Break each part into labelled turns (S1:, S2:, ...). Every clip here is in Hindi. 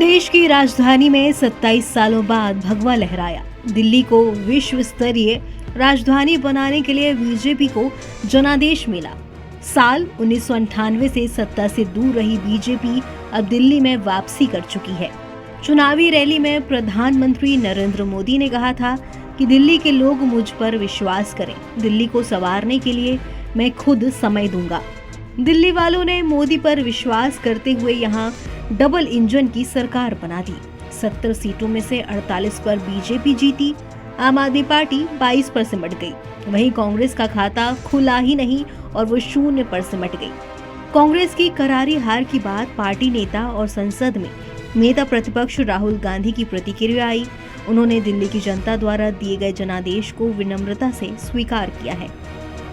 S1: देश की राजधानी में 27 सालों बाद भगवा लहराया। दिल्ली को विश्व स्तरीय राजधानी बनाने के लिए बीजेपी को जनादेश मिला। साल 1998 से सत्ता से दूर रही बीजेपी अब दिल्ली में वापसी कर चुकी है। चुनावी रैली में प्रधानमंत्री नरेंद्र मोदी ने कहा था कि दिल्ली के लोग मुझ पर विश्वास करें, दिल्ली को संवारने के लिए मैं खुद समय दूंगा। दिल्ली वालों ने मोदी पर विश्वास करते हुए यहां डबल इंजन की सरकार बना दी। 70 सीटों में से 48 पर बीजेपी जीती। आम आदमी पार्टी 22 पर सिमट गई। वहीं कांग्रेस का खाता खुला ही नहीं और वो 0 पर सिमट गई। कांग्रेस की करारी हार के बाद पार्टी नेता और संसद में नेता प्रतिपक्ष राहुल गांधी की प्रतिक्रिया आई। उन्होंने दिल्ली की जनता द्वारा दिए गए जनादेश को विनम्रता से स्वीकार किया है।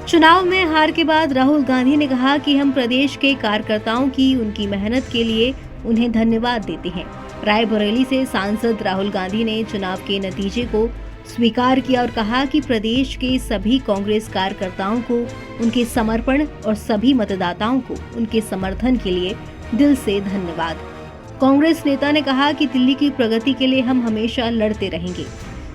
S1: चुनाव में हार के बाद राहुल गांधी ने कहा कि हम प्रदेश के कार्यकर्ताओं की उनकी मेहनत के लिए उन्हें धन्यवाद देते हैं। रायबरेली से सांसद राहुल गांधी ने चुनाव के नतीजे को स्वीकार किया और कहा कि प्रदेश के सभी कांग्रेस कार्यकर्ताओं को उनके समर्पण और सभी मतदाताओं को उनके समर्थन के लिए दिल से धन्यवाद। कांग्रेस नेता ने कहा कि दिल्ली की प्रगति के लिए हम हमेशा लड़ते रहेंगे।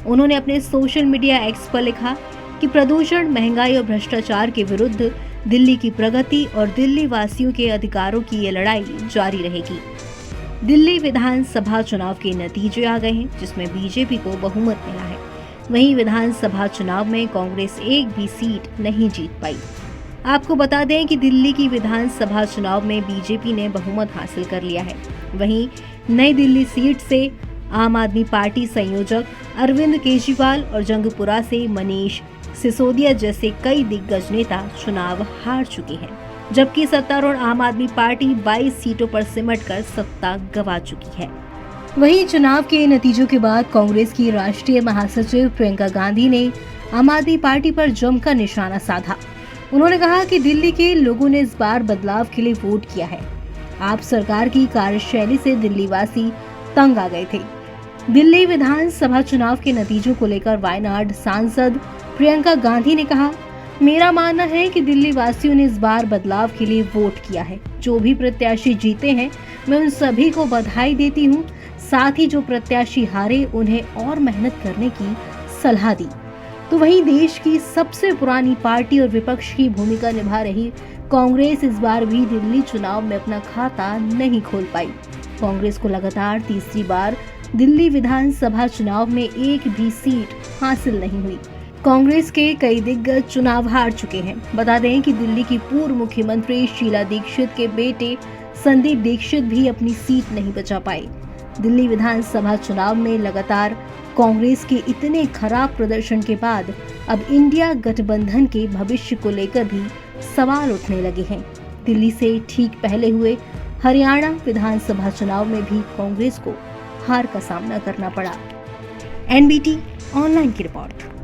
S1: उन्होंने अपने सोशल मीडिया एक्स पर लिखा कि प्रदूषण, महंगाई और भ्रष्टाचार के विरुद्ध दिल्ली की प्रगति और दिल्ली वासियों के अधिकारों की ये लड़ाई जारी रहेगी। दिल्ली विधानसभा चुनाव के नतीजे आ गए हैं, जिसमें बीजेपी को बहुमत मिला है। वहीं विधानसभा चुनाव में कांग्रेस एक भी सीट नहीं जीत पाई। आपको बता दें कि दिल्ली की विधानसभा चुनाव में बीजेपी ने बहुमत हासिल कर लिया है। वहीं नई दिल्ली सीट से आम आदमी पार्टी संयोजक अरविंद केजरीवाल और जंगपुरा से मनीष सिसोदिया जैसे कई दिग्गज नेता चुनाव हार चुके हैं, जबकि सत्तारूढ़ आम आदमी पार्टी 22 सीटों पर सिमटकर सत्ता गंवा चुकी है। वहीं चुनाव के नतीजों के बाद कांग्रेस की राष्ट्रीय महासचिव प्रियंका गांधी ने आम आदमी पार्टी पर जमकर निशाना साधा। उन्होंने कहा कि दिल्ली के लोगों ने इस बार बदलाव के लिए वोट किया है। आप सरकार की कार्यशैली से दिल्ली वासी तंग आ गए थे। दिल्ली विधानसभा चुनाव के नतीजों को लेकर वायनाड सांसद प्रियंका गांधी ने कहा, मेरा मानना है कि दिल्ली वासियों ने इस बार बदलाव के लिए वोट किया है। जो भी प्रत्याशी जीते हैं मैं उन सभी को बधाई देती हूँ। साथ ही जो प्रत्याशी हारे उन्हें और मेहनत करने की सलाह दी। तो वहीं देश की सबसे पुरानी पार्टी और विपक्ष की भूमिका निभा रही कांग्रेस इस बार भी दिल्ली चुनाव में अपना खाता नहीं खोल पाई। कांग्रेस को लगातार तीसरी बार दिल्ली विधानसभा चुनाव में एक भी सीट हासिल नहीं हुई। कांग्रेस के कई दिग्गज चुनाव हार चुके हैं। बता दें कि दिल्ली की पूर्व मुख्यमंत्री शीला दीक्षित के बेटे संदीप दीक्षित भी अपनी सीट नहीं बचा पाए। दिल्ली विधानसभा चुनाव में लगातार कांग्रेस के इतने खराब प्रदर्शन के बाद अब इंडिया गठबंधन के भविष्य को लेकर भी सवाल उठने लगे हैं। दिल्ली से ठीक पहले हुए हरियाणा विधानसभा चुनाव में भी कांग्रेस को हार का सामना करना पड़ा। एनबीटी ऑनलाइन की रिपोर्ट।